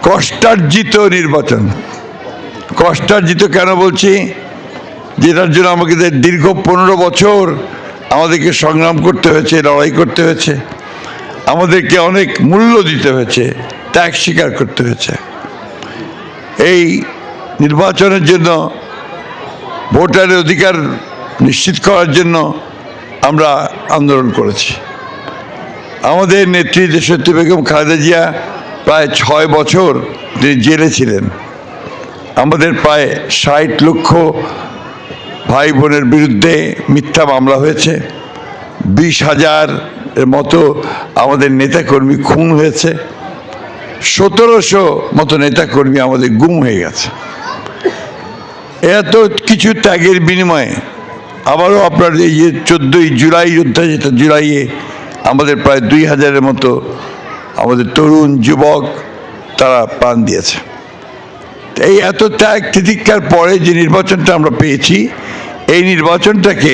কষ্টার্জিত নির্বাচন। কষ্টার্জিত কেন বলছি? যেটার জন্য আমাকে দীর্ঘ 15 বছর আমাদেরকে সংগ্রাম করতে হয়েছে, লড়াই করতে হয়েছে, আমাদেরকে অনেক মূল্য দিতে হয়েছে, ত্যাগ স্বীকার করতে হয়েছে। এই নির্বাচনের জন্য, ভোটারের অধিকার নিশ্চিত করার জন্য আমরা আন্দোলন করেছি। আমাদের নেত্রী দেশনেত্রী বেগম খালেদা জিয়া প্রায় 6 বছর তিনি জেলে ছিলেন। আমাদের প্রায় 60 লক্ষ ভাই বোনের বিরুদ্ধে মিথ্যা মামলা হয়েছে। 20,000 এর মতো আমাদের নেতাকর্মী খুন হয়েছে। 1700 মতো নেতাকর্মী আমাদের গুম হয়ে গেছে। এত কিছু ত্যাগের বিনিময়ে আবারও আপনার এই যে 14ই জুলাই যোদ্ধা, যেটা জুলাইয়ে আমাদের প্রায় 2000-এর মতো আমাদের তরুণ যুবক তারা প্রাণ দিয়েছে। এই এত ত্যাগ তিতিক্ষার পরে যে নির্বাচনটা আমরা পেয়েছি, এই নির্বাচনটাকে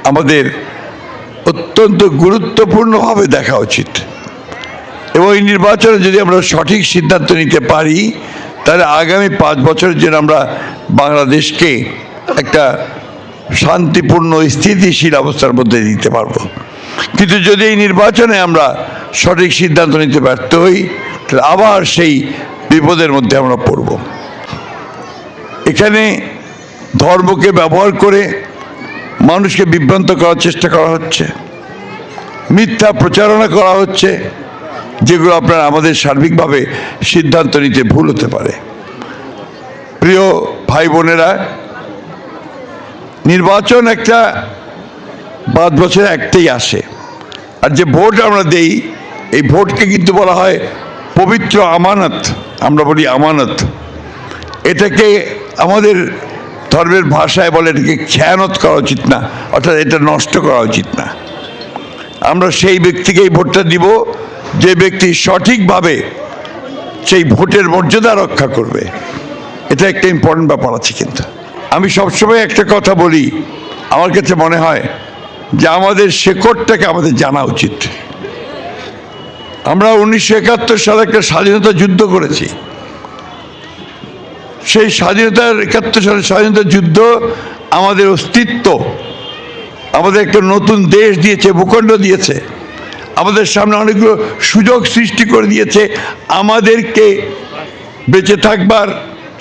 আমাদের অত্যন্ত গুরুত্বপূর্ণভাবে দেখা উচিত। এবং এই নির্বাচনে যদি আমরা সঠিক সিদ্ধান্ত নিতে পারি, তাহলে আগামী 5 বছরের জন্য আমরা বাংলাদেশকে একটা শান্তিপূর্ণ স্থিতিশীল অবস্থার মধ্যে দিতে পারবো। কিন্তু যদি এই নির্বাচনে আমরা সঠিক সিদ্ধান্ত নিতে ব্যর্থ হই, তাহলে আবার সেই বিপদের মধ্যে আমরা পড়ব। এখানে ধর্মকে ব্যবহার করে মানুষকে বিভ্রান্ত করার চেষ্টা করা হচ্ছে, মিথ্যা প্রচারণা করা হচ্ছে, যেগুলো আপনার আমাদের সার্বিকভাবে সিদ্ধান্ত নিতে ভুল হতে পারে। প্রিয় ভাই বোনেরা, নির্বাচন একটা 5 বছরে একটাই আসে, আর যে ভোট আমরা দেই, এই ভোটকে কিন্তু বলা হয় পবিত্র আমানত। আমরা বলি আমানত। এটাকে আমাদের ধর্মের ভাষায় বলে এটাকে খেয়ানত করা উচিত না, অর্থাৎ এটা নষ্ট করা উচিত না। আমরা সেই ব্যক্তিকেই ভোটটা দিব যে ব্যক্তি সঠিকভাবে সেই ভোটের মর্যাদা রক্ষা করবে। এটা একটা ইম্পর্টেন্ট ব্যাপার আছে। কিন্তু আমি সবসময় একটা কথা বলি, আমার কাছে মনে হয় যে আমাদের শেকড়টাকে আমাদের জানা উচিত। আমরা 1971 সালে একটা স্বাধীনতা যুদ্ধ করেছি। সেই 71 সালের স্বাধীনতা যুদ্ধ আমাদের অস্তিত্ব, আমাদের একটা নতুন দেশ দিয়েছে, ভূখণ্ড দিয়েছে, আমাদের সামনে অনেকগুলো সুযোগ সৃষ্টি করে দিয়েছে, আমাদেরকে বেঁচে থাকবার,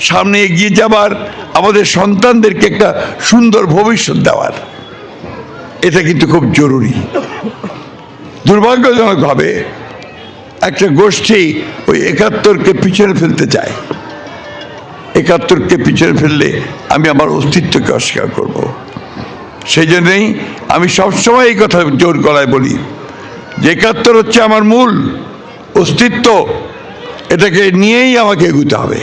সামনে এগিয়ে যাবার, আমাদের সন্তানদেরকে একটা সুন্দর ভবিষ্যৎ দেওয়ার। এটা কিন্তু খুব জরুরি। দুর্ভাগ্যজনকভাবে একটা গোষ্ঠী ওই 71কে পিছনে ফেলতে চায়। 71কে পিছনে ফেললে আমি আমার অস্তিত্বকে অস্বীকার করব। সেই জন্যই আমি সবসময় এই কথা জোর গলায় বলি যে 71 হচ্ছে আমার মূল অস্তিত্ব, এটাকে নিয়েই আমাকে এগোতে হবে।